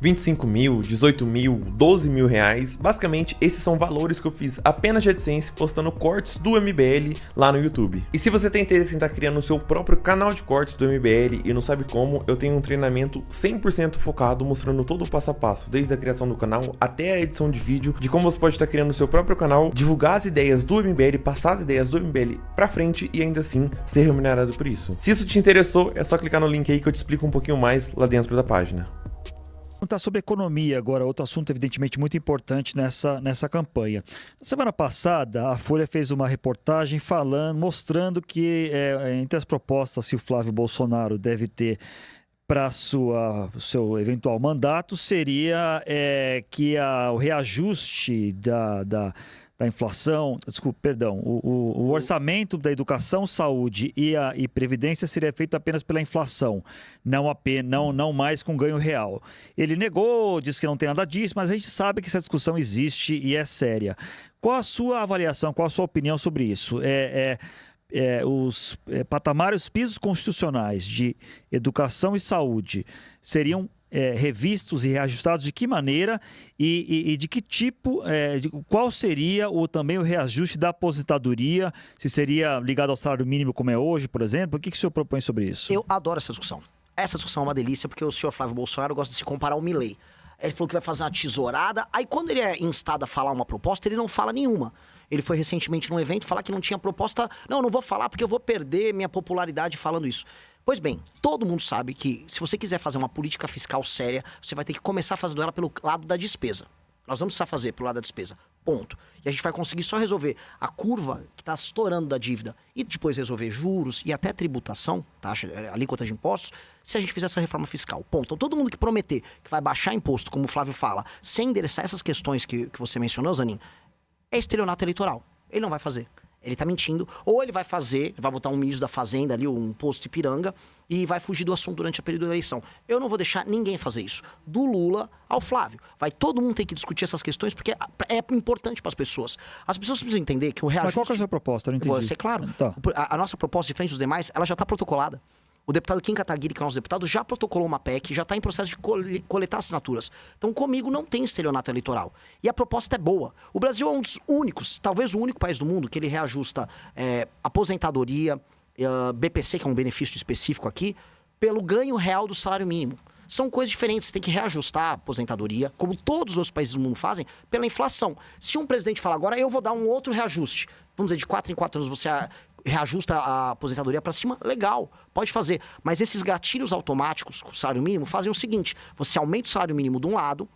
25 mil, 18 mil, 12 mil reais, basicamente esses são valores que eu fiz apenas de AdSense postando cortes do MBL lá no YouTube. E se você tem interesse em estar criando o seu próprio canal de cortes do MBL e não sabe como, eu tenho um treinamento 100% focado mostrando todo o passo a passo, desde a criação do canal até a edição de vídeo, de como você pode estar criando o seu próprio canal, divulgar as ideias do MBL, passar as ideias do MBL pra frente e ainda assim ser remunerado por isso. Se isso te interessou, é só clicar no link aí que eu te explico um pouquinho mais lá dentro da página. Perguntar sobre economia agora, outro assunto evidentemente muito importante nessa campanha. Na semana passada, a Folha fez uma reportagem mostrando que entre as propostas que o Flávio Bolsonaro deve ter para o seu eventual mandato seria que o reajuste da inflação, o orçamento da educação, saúde e previdência seria feito apenas pela inflação, não mais com ganho real. Ele negou, disse que não tem nada disso, mas a gente sabe que essa discussão existe e é séria. Qual a sua avaliação, qual a sua opinião sobre isso? Os patamares, os pisos constitucionais de educação e saúde seriam revistos e reajustados de que maneira e de que tipo, qual seria também o reajuste da aposentadoria, se seria ligado ao salário mínimo como é hoje, por exemplo? O que o senhor propõe sobre isso? Eu adoro essa discussão. Essa discussão é uma delícia porque o senhor Flávio Bolsonaro gosta de se comparar ao Milei. Ele falou que vai fazer uma tesourada, aí quando ele é instado a falar uma proposta, ele não fala nenhuma. Ele foi recentemente num evento falar que não tinha proposta. Não vou falar porque eu vou perder minha popularidade falando isso. Pois bem, todo mundo sabe que se você quiser fazer uma política fiscal séria, você vai ter que começar fazendo ela pelo lado da despesa. Nós vamos precisar fazer pelo lado da despesa, ponto. E a gente vai conseguir só resolver a curva que está estourando da dívida e depois resolver juros e até tributação, taxa, alíquota de impostos, se a gente fizer essa reforma fiscal, ponto. Então todo mundo que prometer que vai baixar imposto, como o Flávio fala, sem endereçar essas questões que você mencionou, Zanin, é estelionato eleitoral. Ele não vai fazer. Ele tá mentindo. Ou ele vai vai botar um ministro da Fazenda ali, um posto Ipiranga, e vai fugir do assunto durante a período da eleição. Eu não vou deixar ninguém fazer isso. Do Lula ao Flávio. Vai todo mundo ter que discutir essas questões, porque é importante para as pessoas. As pessoas precisam entender que o reajuste... Mas qual que é a sua proposta? Eu não entendi. Vou ser claro. Tá. A nossa proposta, diferente dos demais, ela já está protocolada. O deputado Kim Kataguiri, que é o nosso deputado, já protocolou uma PEC, já está em processo de coletar assinaturas. Então, comigo não tem estelionato eleitoral. E a proposta é boa. O Brasil é um dos únicos, talvez o único país do mundo, que ele reajusta aposentadoria, BPC, que é um benefício específico aqui, pelo ganho real do salário mínimo. São coisas diferentes, você tem que reajustar a aposentadoria, como todos os outros países do mundo fazem, pela inflação. Se um presidente falar agora, eu vou dar um outro reajuste, vamos dizer, de 4 em 4 anos você reajusta a aposentadoria para cima, legal, pode fazer. Mas esses gatilhos automáticos com o salário mínimo fazem o seguinte, você aumenta o salário mínimo de um lado,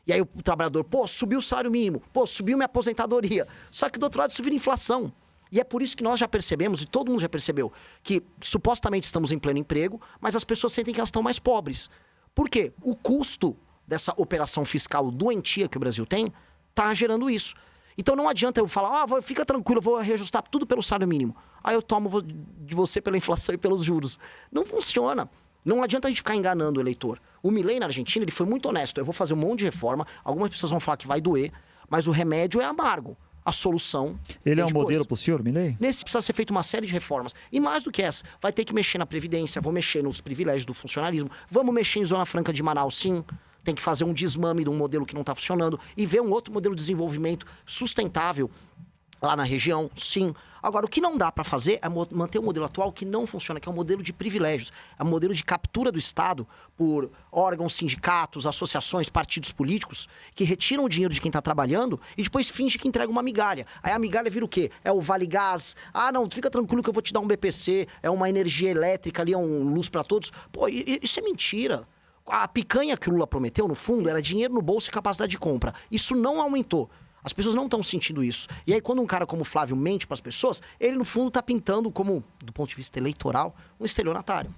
e aí o trabalhador, subiu o salário mínimo, subiu minha aposentadoria. Só que do outro lado isso vira inflação. E é por isso que nós já percebemos, e todo mundo já percebeu, que supostamente estamos em pleno emprego, mas as pessoas sentem que elas estão mais pobres. Por quê? O custo dessa operação fiscal doentia que o Brasil tem está gerando isso. Então não adianta eu falar, fica tranquilo, eu vou reajustar tudo pelo salário mínimo. Aí eu tomo de você pela inflação e pelos juros. Não funciona. Não adianta a gente ficar enganando o eleitor. O Milei na Argentina, ele foi muito honesto. Eu vou fazer um monte de reforma, algumas pessoas vão falar que vai doer, mas o remédio é amargo. A solução... Ele é um modelo para o senhor, Milei? Nesse precisa ser feita uma série de reformas. E mais do que essa, vai ter que mexer na Previdência, vou mexer nos privilégios do funcionalismo, vamos mexer em Zona Franca de Manaus, sim. Tem que fazer um desmame de um modelo que não está funcionando e ver um outro modelo de desenvolvimento sustentável lá na região, sim. Agora, o que não dá para fazer é manter o modelo atual que não funciona, que é o modelo de privilégios. É o modelo de captura do Estado por órgãos, sindicatos, associações, partidos políticos, que retiram o dinheiro de quem está trabalhando e depois finge que entrega uma migalha. Aí a migalha vira o quê? É o Vale Gás. Não, fica tranquilo que eu vou te dar um BPC, é uma energia elétrica ali, é um luz para todos. Isso é mentira. A picanha que o Lula prometeu, no fundo, era dinheiro no bolso e capacidade de compra. Isso não aumentou. As pessoas não estão sentindo isso. E aí, quando um cara como o Flávio mente para as pessoas, ele, no fundo, está pintando como, do ponto de vista eleitoral, um estelionatário.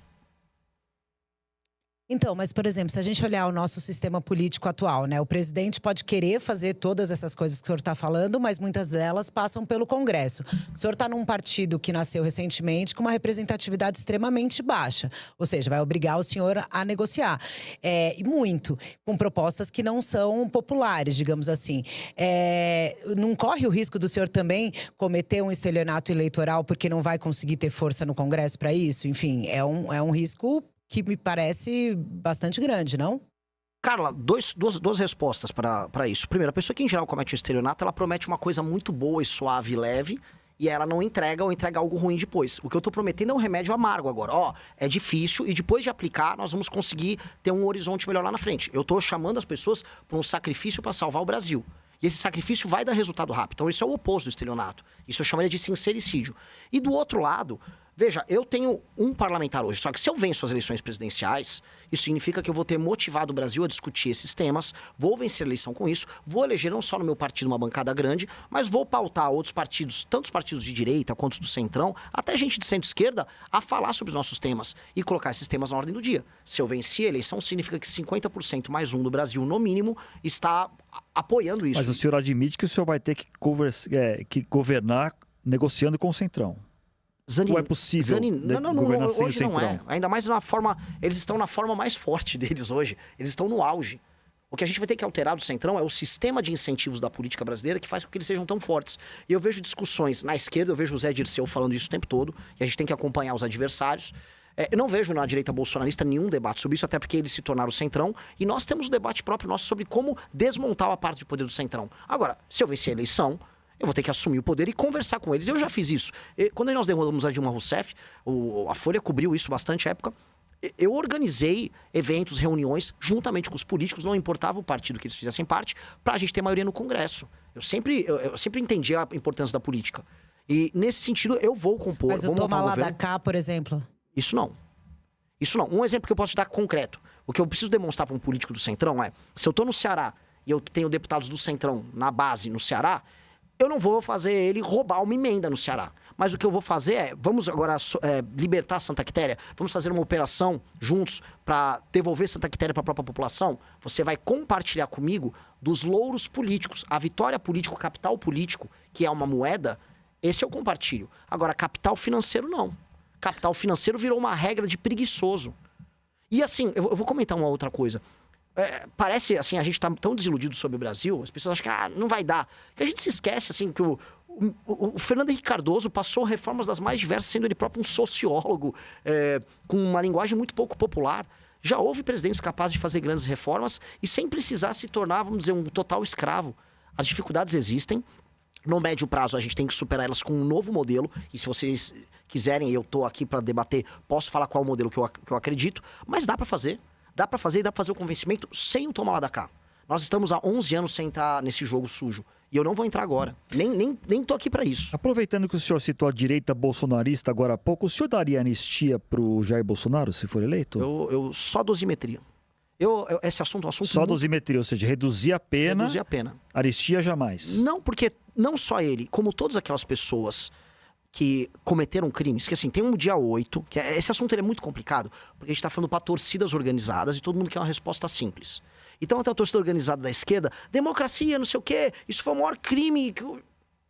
Então, mas, por exemplo, se a gente olhar o nosso sistema político atual, né? O presidente pode querer fazer todas essas coisas que o senhor está falando, mas muitas delas passam pelo Congresso. O senhor está num partido que nasceu recentemente com uma representatividade extremamente baixa. Ou seja, vai obrigar o senhor a negociar. E muito, com propostas que não são populares, digamos assim. Não corre o risco do senhor também cometer um estelionato eleitoral porque não vai conseguir ter força no Congresso para isso? Enfim, é um risco que me parece bastante grande, não? Carla, duas respostas para isso. Primeiro, a pessoa que em geral comete o estelionato, ela promete uma coisa muito boa e suave e leve, e ela não entrega ou entrega algo ruim depois. O que eu tô prometendo é um remédio amargo agora. Ó, é difícil e depois de aplicar, nós vamos conseguir ter um horizonte melhor lá na frente. Eu tô chamando as pessoas para um sacrifício para salvar o Brasil. E esse sacrifício vai dar resultado rápido. Então isso é o oposto do estelionato. Isso eu chamaria de sincericídio. E do outro lado, veja, eu tenho um parlamentar hoje, só que se eu venço as eleições presidenciais, isso significa que eu vou ter motivado o Brasil a discutir esses temas, vou vencer a eleição com isso, vou eleger não só no meu partido uma bancada grande, mas vou pautar outros partidos, tanto os partidos de direita quanto os do centrão, até gente de centro-esquerda, a falar sobre os nossos temas e colocar esses temas na ordem do dia. Se eu vencer a eleição, significa que 50% mais um do Brasil, no mínimo, está apoiando isso. Mas o senhor admite que o senhor vai ter que governar negociando com o centrão. Zani, ou é possível governar sem o centrão? Não é. Ainda mais na forma... Eles estão na forma mais forte deles hoje. Eles estão no auge. O que a gente vai ter que alterar do centrão é o sistema de incentivos da política brasileira que faz com que eles sejam tão fortes. E eu vejo discussões na esquerda, eu vejo o Zé Dirceu falando isso o tempo todo, e a gente tem que acompanhar os adversários. Eu não vejo na direita bolsonarista nenhum debate sobre isso, até porque eles se tornaram o centrão, e nós temos um debate próprio nosso sobre como desmontar a parte de poder do centrão. Agora, se eu vencer a eleição, eu vou ter que assumir o poder e conversar com eles. Eu já fiz isso. Quando nós derrubamos a Dilma Rousseff, a Folha cobriu isso bastante à época. Eu organizei eventos, reuniões, juntamente com os políticos, não importava o partido que eles fizessem parte, pra gente ter maioria no Congresso. Eu sempre entendi a importância da política. E, nesse sentido, eu vou compor... Mas o toma lá da cá, por exemplo? Isso não. Isso não. Um exemplo que eu posso te dar concreto. O que eu preciso demonstrar para um político do Centrão é... Se eu tô no Ceará e eu tenho deputados do Centrão na base no Ceará, eu não vou fazer ele roubar uma emenda no Ceará. Mas o que eu vou fazer é, vamos agora libertar Santa Quitéria, vamos fazer uma operação juntos para devolver Santa Quitéria para a própria população. Você vai compartilhar comigo dos louros políticos. A vitória política, o capital político, que é uma moeda, esse eu compartilho. Agora, capital financeiro, não. Capital financeiro virou uma regra de preguiçoso. E assim, eu vou comentar uma outra coisa. Parece, assim, a gente tá tão desiludido sobre o Brasil, as pessoas acham que não vai dar. Que a gente se esquece, assim, que o Fernando Henrique Cardoso passou reformas das mais diversas, sendo ele próprio um sociólogo, com uma linguagem muito pouco popular. Já houve presidentes capazes de fazer grandes reformas e sem precisar se tornar, vamos dizer, um total escravo. As dificuldades existem. No médio prazo, a gente tem que superar elas com um novo modelo. E se vocês quiserem, eu tô aqui para debater, posso falar qual é o modelo que eu acredito. Mas dá para fazer. Dá para fazer e dá para fazer o convencimento sem o toma lá da cá. Nós estamos há 11 anos sem entrar nesse jogo sujo. E eu não vou entrar agora. Nem tô aqui para isso. Aproveitando que o senhor citou a direita bolsonarista agora há pouco, o senhor daria anistia pro Jair Bolsonaro, se for eleito? Eu só dosimetria. Esse assunto é um assunto... Só dosimetria, ou seja, reduzir a pena. Reduzir a pena. Anistia jamais. Não, porque não só ele, como todas aquelas pessoas que cometeram crimes, que assim, tem um dia 8, que esse assunto ele é muito complicado, porque a gente tá falando para torcidas organizadas e todo mundo quer uma resposta simples. Então até a torcida organizada da esquerda, democracia, não sei o quê, isso foi o maior crime...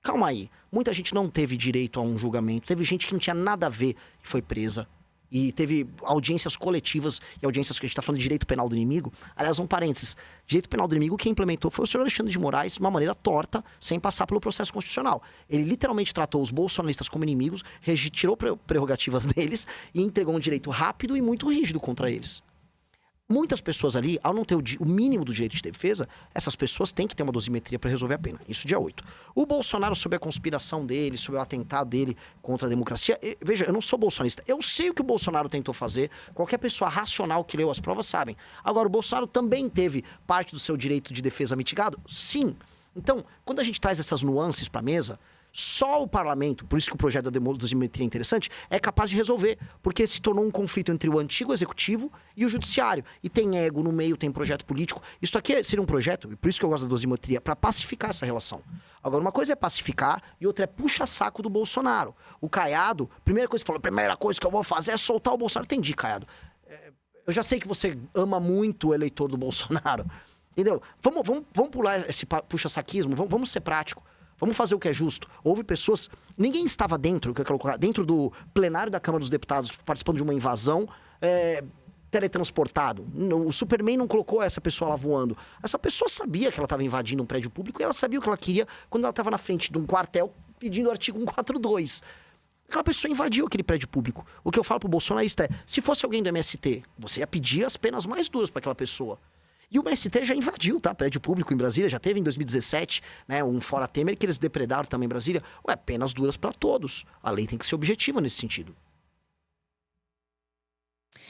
Calma aí, muita gente não teve direito a um julgamento, teve gente que não tinha nada a ver e foi presa. E teve audiências coletivas e audiências que a gente está falando de direito penal do inimigo. Aliás, um parênteses. Direito penal do inimigo, quem implementou foi o senhor Alexandre de Moraes de uma maneira torta, sem passar pelo processo constitucional. Ele literalmente tratou os bolsonaristas como inimigos, retirou prerrogativas deles e entregou um direito rápido e muito rígido contra eles. Muitas pessoas ali, ao não ter o mínimo do direito de defesa, essas pessoas têm que ter uma dosimetria para resolver a pena. Isso dia 8. O Bolsonaro, sobre a conspiração dele, sobre o atentado dele contra a democracia... Veja, eu não sou bolsonarista. Eu sei o que o Bolsonaro tentou fazer. Qualquer pessoa racional que leu as provas sabem. Agora, o Bolsonaro também teve parte do seu direito de defesa mitigado? Sim. Então, quando a gente traz essas nuances para a mesa... Só o parlamento, por isso que o projeto da dosimetria é interessante, é capaz de resolver, porque se tornou um conflito entre o antigo executivo e o judiciário. E tem ego no meio, tem projeto político. Isso aqui seria um projeto, e por isso que eu gosto da dosimetria, para pacificar essa relação. Agora, uma coisa é pacificar e outra é puxa-saco do Bolsonaro. O Caiado, primeira coisa que eu vou fazer é soltar o Bolsonaro. Entendi, Caiado. Eu já sei que você ama muito o eleitor do Bolsonaro. Entendeu? Vamos pular esse puxa-saquismo, vamos ser prático. Vamos fazer o que é justo. Houve pessoas... Ninguém estava dentro do plenário da Câmara dos Deputados participando de uma invasão teletransportado. O Superman não colocou essa pessoa lá voando. Essa pessoa sabia que ela estava invadindo um prédio público e ela sabia o que ela queria quando ela estava na frente de um quartel pedindo o artigo 142. Aquela pessoa invadiu aquele prédio público. O que eu falo pro bolsonarista é, se fosse alguém do MST, você ia pedir as penas mais duras para aquela pessoa. E o MST já invadiu, tá? Prédio público em Brasília, já teve em 2017, né? Um fora Temer que eles depredaram também em Brasília. Ué, penas duras para todos. A lei tem que ser objetiva nesse sentido.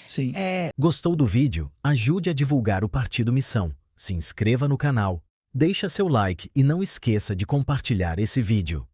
Sim. Gostou do vídeo? Ajude a divulgar o Partido Missão. Se inscreva no canal, deixa seu like e não esqueça de compartilhar esse vídeo.